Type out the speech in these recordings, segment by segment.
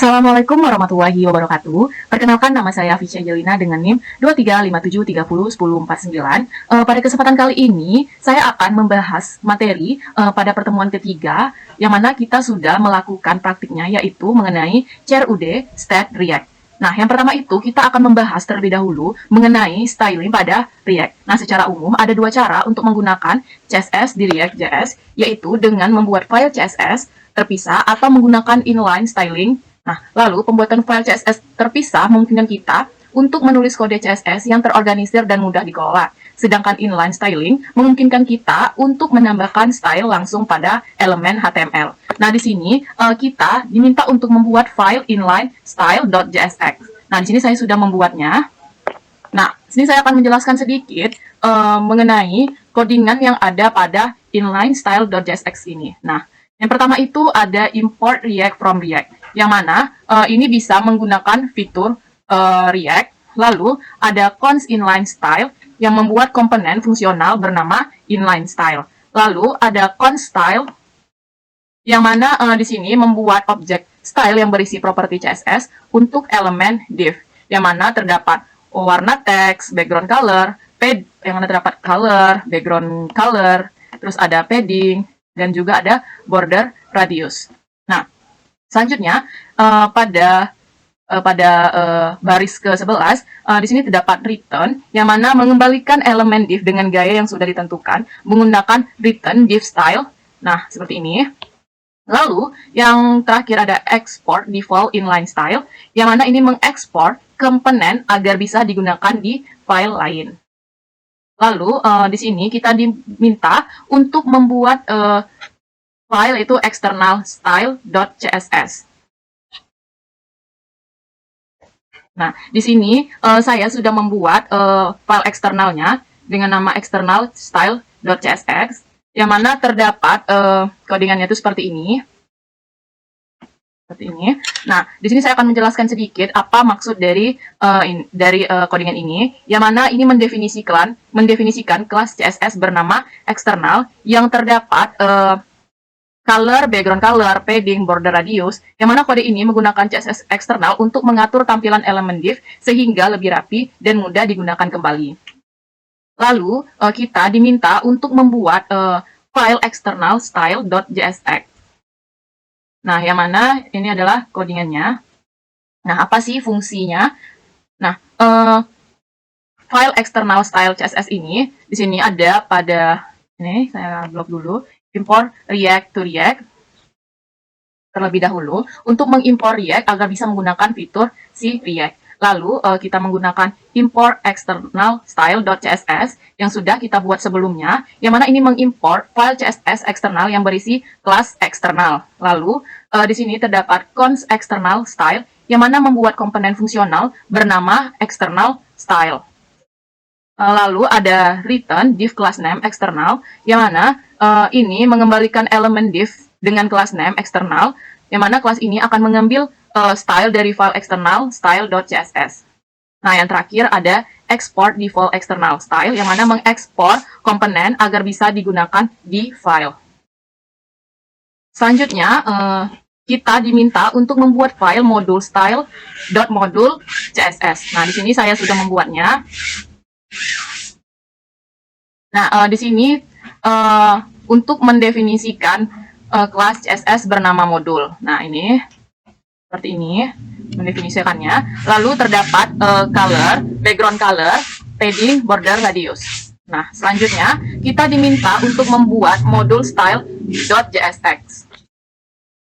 Assalamualaikum warahmatullahi wabarakatuh. Perkenalkan, nama saya Fisya Jelina dengan NIM 2357301049. Pada kesempatan kali ini, saya akan membahas materi pada pertemuan ketiga, yang mana kita sudah melakukan praktiknya, yaitu mengenai CRUD State React. Nah, yang pertama itu kita akan membahas terlebih dahulu mengenai styling pada React. Nah, secara umum ada dua cara untuk menggunakan CSS di React.js, yaitu dengan membuat file CSS terpisah atau menggunakan inline styling. Nah, lalu pembuatan file CSS terpisah memungkinkan kita untuk menulis kode CSS yang terorganisir dan mudah dikelola. Sedangkan inline styling memungkinkan kita untuk menambahkan style langsung pada elemen HTML. Nah, di sini kita diminta untuk membuat file inline style.jsx. Nah, di sini saya sudah membuatnya. Nah, di sini saya akan menjelaskan sedikit mengenai codingan yang ada pada inline style.jsx ini. Nah, yang pertama itu ada import React from React, yang mana ini bisa menggunakan fitur React. Lalu ada const inline style yang membuat komponen fungsional bernama inline style. Lalu ada const style yang mana di sini membuat objek style yang berisi properti CSS untuk elemen div, yang mana terdapat warna teks, background color, yang mana terdapat color, background color, terus ada padding, dan juga ada border radius. Nah, selanjutnya pada baris ke-11 di sini terdapat return, yang mana mengembalikan elemen div dengan gaya yang sudah ditentukan menggunakan return div style. Nah, seperti ini. Lalu yang terakhir ada export default inline style, yang mana ini mengekspor komponen agar bisa digunakan di file lain. Lalu di sini kita diminta untuk membuat file itu external style.css. Nah, di sini saya sudah membuat file eksternalnya dengan nama external style.csx, yang mana terdapat codingannya itu seperti ini. Seperti ini. Nah, di sini saya akan menjelaskan sedikit apa maksud dari codingan ini, yang mana ini mendefinisikan kelas CSS bernama external yang terdapat color, background color, padding, border radius, yang mana kode ini menggunakan CSS eksternal untuk mengatur tampilan elemen div sehingga lebih rapi dan mudah digunakan kembali. Lalu, kita diminta untuk membuat file external style.jsx. Nah, yang mana ini adalah codingannya. Nah, apa sih fungsinya? Nah, file external style CSS ini, di sini ada pada, ini saya blok dulu, import React to React terlebih dahulu untuk mengimpor React agar bisa menggunakan fitur si React. Lalu kita menggunakan import external style.css yang sudah kita buat sebelumnya, yang mana ini mengimport file CSS eksternal yang berisi kelas eksternal. Lalu di sini terdapat const external style yang mana membuat komponen fungsional bernama external style. Lalu ada return div class name eksternal, yang mana ini mengembalikan elemen div dengan class name eksternal, yang mana kelas ini akan mengambil style dari file eksternal style.css. Nah, yang terakhir ada export default external style, yang mana mengekspor komponen agar bisa digunakan di file. Selanjutnya, kita diminta untuk membuat file module style.module.css. Nah, di sini saya sudah membuatnya. Nah, di sini untuk mendefinisikan kelas CSS bernama modul. Nah, ini seperti ini mendefinisikannya. Lalu terdapat color, background color, padding, border radius. Nah, selanjutnya kita diminta untuk membuat modul style.jsx.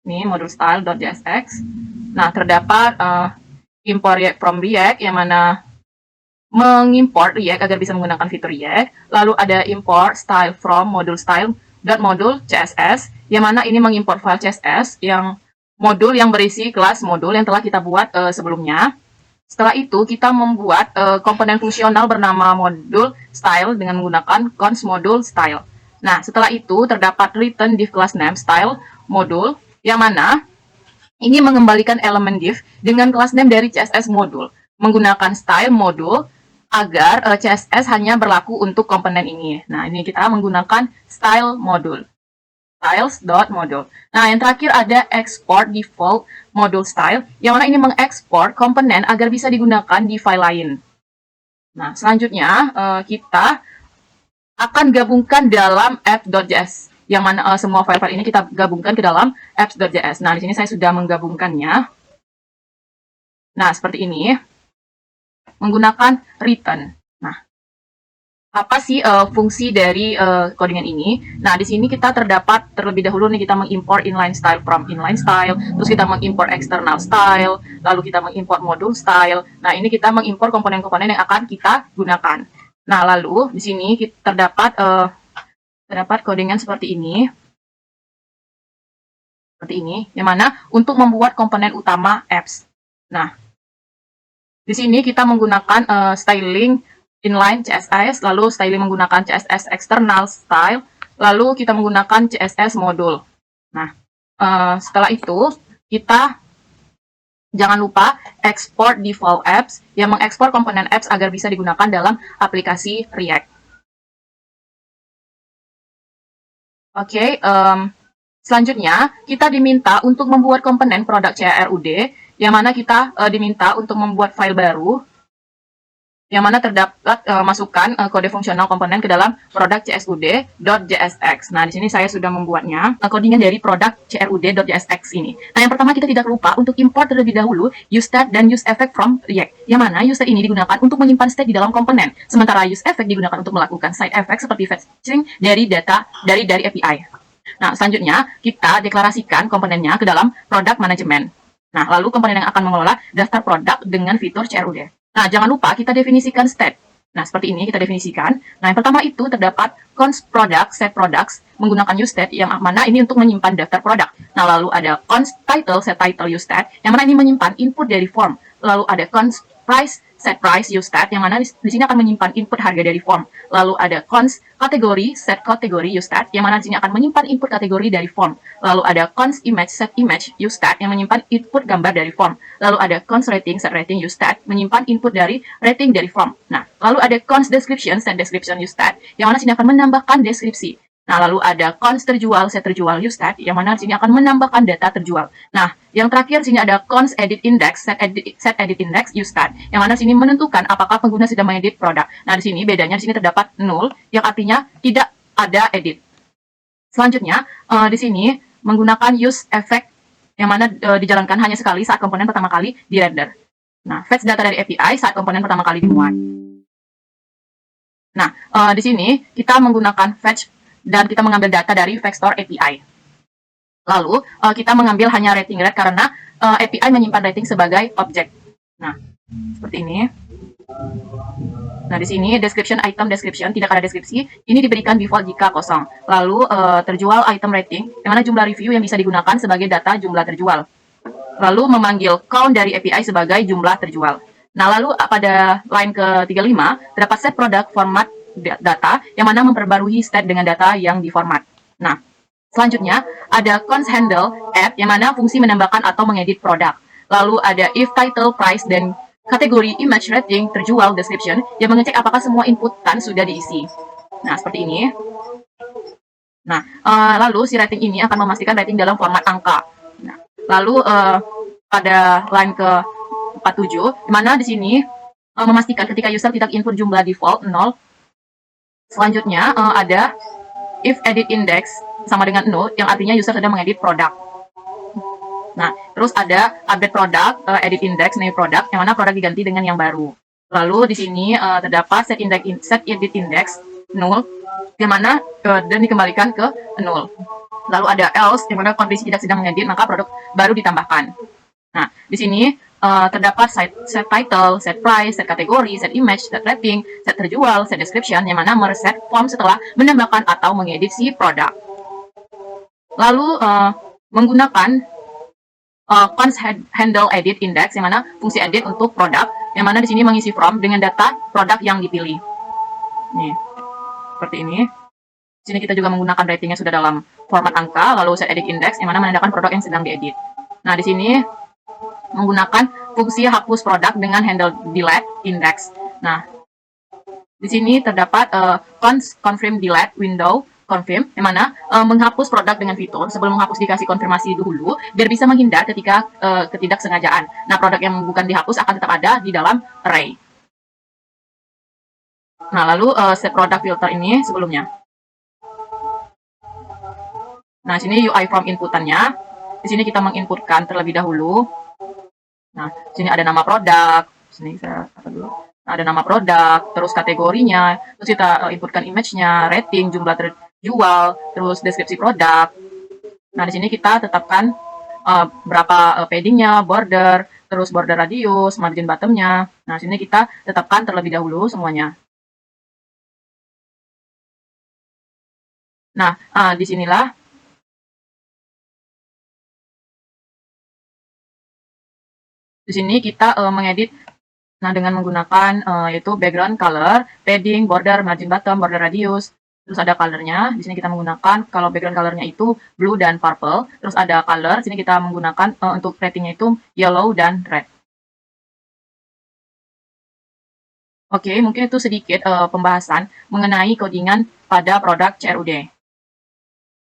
Ini modul style.jsx. Nah, terdapat import React from React, yang mana mengimport React agar bisa menggunakan fitur React. Lalu ada import style from modul style.module.css, yang mana ini mengimport file CSS yang modul yang berisi kelas modul yang telah kita buat sebelumnya. Setelah itu kita membuat komponen fungsional bernama modul style dengan menggunakan const module style. Nah, setelah itu terdapat return div class name style modul, yang mana ini mengembalikan elemen div dengan class name dari CSS modul menggunakan style modul agar CSS hanya berlaku untuk komponen ini. Nah, ini kita menggunakan style modul. styles.module. Nah, yang terakhir ada export default module style, yang mana ini mengekspor komponen agar bisa digunakan di file lain. Nah, selanjutnya kita akan gabungkan dalam apps.js, yang mana semua file-file ini kita gabungkan ke dalam apps.js. Nah, di sini saya sudah menggabungkannya. Nah, seperti ini, menggunakan return. Nah, apa sih fungsi dari codingan ini? Nah, di sini kita terlebih dahulu nih kita mengimport inline style from inline style, terus kita mengimport external style, lalu kita mengimport module style. Nah, ini kita mengimport komponen-komponen yang akan kita gunakan. Nah, lalu di sini terdapat codingan seperti ini. Seperti ini, yang mana untuk membuat komponen utama apps. Nah, di sini kita menggunakan styling inline CSS, lalu styling menggunakan CSS external style, lalu kita menggunakan CSS module. Nah, setelah itu kita jangan lupa export default apps, yang mengekspor komponen apps agar bisa digunakan dalam aplikasi React. Oke, selanjutnya kita diminta untuk membuat komponen produk CRUD, yang mana kita diminta untuk membuat file baru, yang mana terdapat masukan kode fungsional komponen ke dalam produk csud.jsx. Nah, di sini saya sudah membuatnya, codingan dari produk crud.jsx ini. Nah, yang pertama kita tidak lupa untuk import terlebih dahulu useState dan useEffect from React, yang mana useState ini digunakan untuk menyimpan state di dalam komponen, sementara useEffect digunakan untuk melakukan side effect seperti fetching dari data dari API. Nah, selanjutnya kita deklarasikan komponennya ke dalam product management. Nah, lalu komponen yang akan mengelola daftar produk dengan fitur CRUD. Nah, jangan lupa kita definisikan state. Nah, seperti ini kita definisikan. Nah, yang pertama itu terdapat const product, set products, menggunakan useState, yang mana ini untuk menyimpan daftar produk. Nah, lalu ada const title, set title useState, yang mana ini menyimpan input dari form. Lalu ada const price, set price useState, yang mana di sini akan menyimpan input harga dari form. Lalu ada const kategori, set kategori useState, yang mana di sini akan menyimpan input kategori dari form. Lalu ada const image, set image useState, yang menyimpan input gambar dari form. Lalu ada const rating, set rating useState, menyimpan input dari rating dari form. Nah, lalu ada const description, set description useState, yang mana sini akan menambahkan deskripsi. Nah, lalu ada const terjual, set terjual useState, yang mana sini akan menambahkan data terjual. Nah, yang terakhir sini ada const edit index, set edit index useState, yang mana sini menentukan apakah pengguna sudah mengedit produk. Nah, di sini bedanya di sini terdapat null, yang artinya tidak ada edit. Selanjutnya, di sini menggunakan useEffect, yang mana dijalankan hanya sekali saat komponen pertama kali dirender. Nah, fetch data dari API saat komponen pertama kali dimuat. Nah, di sini kita menggunakan fetch dan kita mengambil data dari vector API. Lalu, kita mengambil hanya rating rate karena API menyimpan rating sebagai objek. Nah, seperti ini. Nah, di sini description item description tidak ada deskripsi. Ini diberikan default jika kosong. Lalu terjual item rating, yang mana jumlah review yang bisa digunakan sebagai data jumlah terjual. Lalu memanggil count dari API sebagai jumlah terjual. Nah, lalu pada line ke-35 terdapat set product format data, yang mana memperbarui state dengan data yang diformat. Nah, selanjutnya ada const handle add, yang mana fungsi menambahkan atau mengedit produk. Lalu ada if title, price, dan kategori image rating, terjual, description, yang mengecek apakah semua inputan sudah diisi. Nah, seperti ini. Nah, lalu si rating ini akan memastikan rating dalam format angka. Nah, lalu pada line ke-47, di mana di sini memastikan ketika user tidak input jumlah default 0. Selanjutnya ada if edit index sama dengan 0, yang artinya user sedang mengedit produk. Nah, terus ada update product, edit index, new product, yang mana produk diganti dengan yang baru. Lalu di sini terdapat set edit index 0, yang mana dan dikembalikan ke 0. Lalu ada else, yang mana kondisi tidak sedang mengedit, maka produk baru ditambahkan. Nah, di sini terdapat set title, set price, set kategori, set image, set rating, set terjual, set description, yang mana mereset form setelah menambahkan atau mengedit si produk. Lalu menggunakan const handle edit index, yang mana fungsi edit untuk produk, yang mana di sini mengisi form dengan data produk yang dipilih. Nih, seperti ini. Di sini kita juga menggunakan ratingnya sudah dalam format angka, lalu set edit index, yang mana menandakan produk yang sedang diedit. Nah, di sini menggunakan fungsi hapus produk dengan handle delete index. Nah, di sini terdapat const confirm delete window, confirm, yang mana menghapus produk dengan fitur. Sebelum menghapus dikasih konfirmasi dulu, biar bisa menghindar ketika ketidaksengajaan. Nah, produk yang bukan dihapus akan tetap ada di dalam array. Nah, lalu set product filter ini sebelumnya. Nah, sini UI from inputannya. Di sini kita menginputkan terlebih dahulu. Nah, sini ada nama produk. Sini saya kata dulu. Nah, ada nama produk, terus kategorinya, terus kita inputkan image-nya, rating, jumlah terjual, terus deskripsi produk. Nah, di sini kita tetapkan berapa paddingnya, border, terus border radius, margin bottom-nya. Nah, sini kita tetapkan terlebih dahulu semuanya. Nah, disinilah di sini kita mengedit dengan menggunakan yaitu background color, padding, border, margin bottom, border radius. Terus ada colornya. Di sini kita menggunakan kalau background colornya itu blue dan purple. Terus ada color. Di sini kita menggunakan untuk ratingnya itu yellow dan red. Oke, mungkin itu sedikit pembahasan mengenai codingan pada produk CRUD.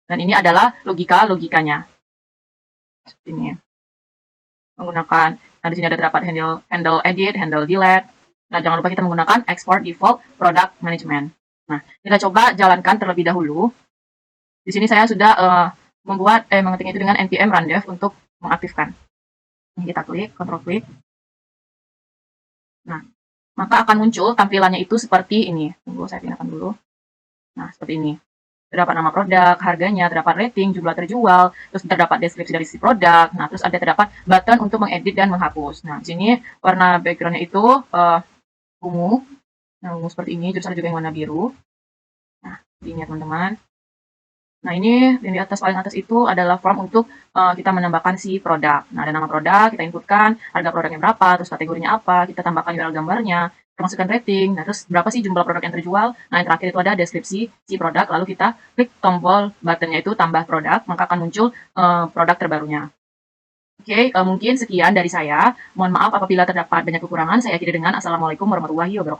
Dan ini adalah logikanya. Seperti ini. Menggunakan, nah di sini ada terdapat handle edit, handle delete. Nah, jangan lupa kita menggunakan export default product management. Nah, kita coba jalankan terlebih dahulu. Di sini saya sudah mengetik itu dengan npm run dev untuk mengaktifkan. Ini kita klik, control klik. Nah, maka akan muncul tampilannya itu seperti ini. Tunggu, saya pindahkan dulu. Nah, seperti ini. Terdapat nama produk, harganya, terdapat rating, jumlah terjual, terus terdapat deskripsi dari si produk. Nah, terus ada terdapat button untuk mengedit dan menghapus. Nah, di sini warna backgroundnya itu ungu. Nah, ungu seperti ini, terus ada juga yang warna biru. Nah, ini ya teman-teman. Nah, ini yang di atas paling atas itu adalah form untuk kita menambahkan si produk. Nah, ada nama produk, kita inputkan, harga produknya berapa, terus kategorinya apa, kita tambahkan URL gambarnya, kita masukkan rating, nah terus berapa sih jumlah produk yang terjual. Nah, yang terakhir itu ada deskripsi si produk, lalu kita klik tombol buttonnya itu tambah produk, maka akan muncul produk terbarunya. Oke, mungkin sekian dari saya. Mohon maaf apabila terdapat banyak kekurangan. Saya akhiri dengan Assalamualaikum warahmatullahi wabarakatuh.